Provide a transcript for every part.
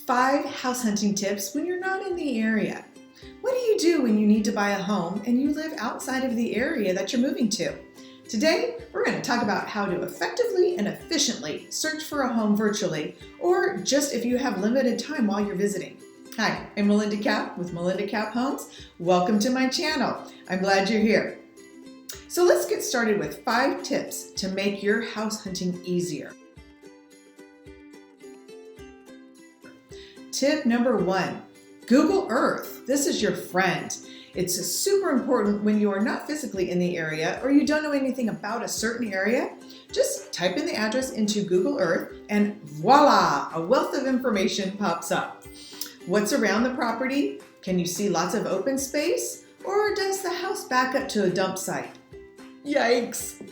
5 house hunting tips when you're not in the area. What do you do when you need to buy a home and you live outside of the area that you're moving to? Today, we're going to talk about how to effectively and efficiently search for a home virtually, or just if you have limited time while you're visiting. Hi, I'm Melinda Capp with Melinda Capp Homes. Welcome to my channel. I'm glad you're here. So let's get started with 5 tips to make your house hunting easier. Tip number 1, Google Earth. This is your friend. It's super important when you are not physically in the area or you don't know anything about a certain area. Just type in the address into Google Earth and voila, a wealth of information pops up. What's around the property? Can you see lots of open space? Or does the house back up to a dump site? Yikes!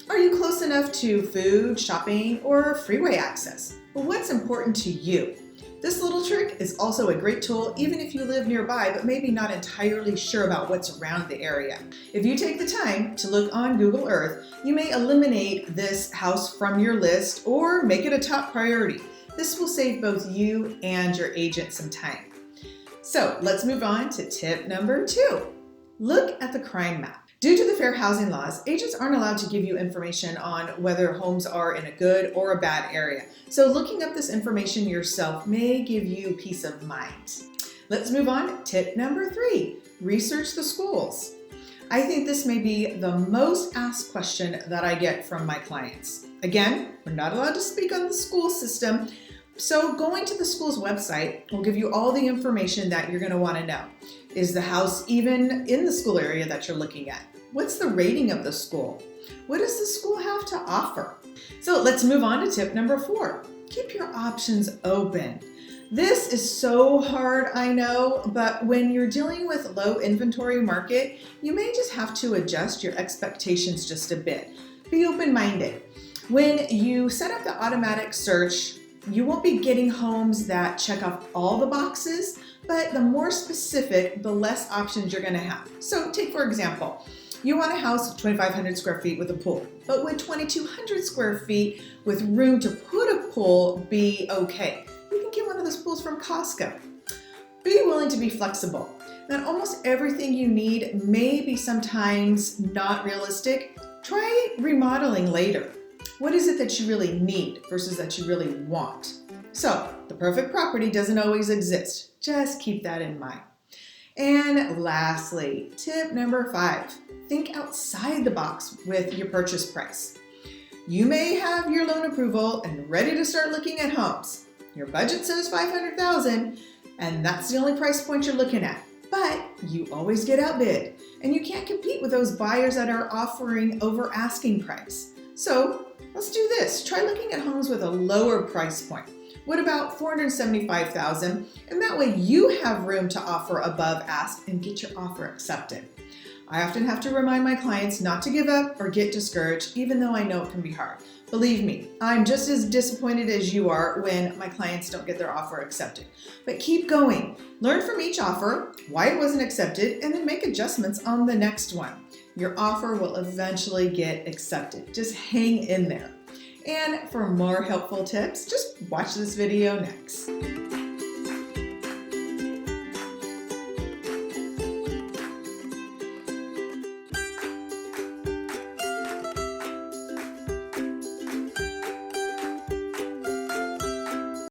Are you close enough to food, shopping, or freeway access? But what's important to you? This little trick is also a great tool even if you live nearby but maybe not entirely sure about what's around the area. If you take the time to look on Google Earth, you may eliminate this house from your list or make it a top priority. This will save both you and your agent some time. So let's move on to tip number 2. Look at the crime map. Due to the fair housing laws, agents aren't allowed to give you information on whether homes are in a good or a bad area. So looking up this information yourself may give you peace of mind. Let's move on. Tip number 3, research the schools. I think this may be the most asked question that I get from my clients. Again, we're not allowed to speak on the school system, so going to the school's website will give you all the information that you're going to want to know. Is the house even in the school area that you're looking at? What's the rating of the school? What does the school have to offer? So let's move on to tip number 4. Keep your options open. This is so hard, I know, but when you're dealing with low inventory market, you may just have to adjust your expectations just a bit. Be open-minded. When you set up the automatic search, you won't be getting homes that check off all the boxes, but the more specific, the less options you're going to have. So take, for example, you want a house of 2,500 square feet with a pool, but would 2,200 square feet with room to put a pool be okay? You can get one of those pools from Costco. Be willing to be flexible. Not almost everything you need may be sometimes not realistic. Try remodeling later. What is it that you really need versus that you really want? So, the perfect property doesn't always exist. Just keep that in mind. And lastly, tip number 5, think outside the box with your purchase price. You may have your loan approval and ready to start looking at homes. Your budget says $500,000 and that's the only price point you're looking at. But you always get outbid and you can't compete with those buyers that are offering over asking price. So let's do this. Try looking at homes with a lower price point. What about $475,000? And that way you have room to offer above ask and get your offer accepted. I often have to remind my clients not to give up or get discouraged, even though I know it can be hard. Believe me, I'm just as disappointed as you are when my clients don't get their offer accepted. But keep going. Learn from each offer, why it wasn't accepted, and then make adjustments on the next one. Your offer will eventually get accepted. Just hang in there. And for more helpful tips, just watch this video next.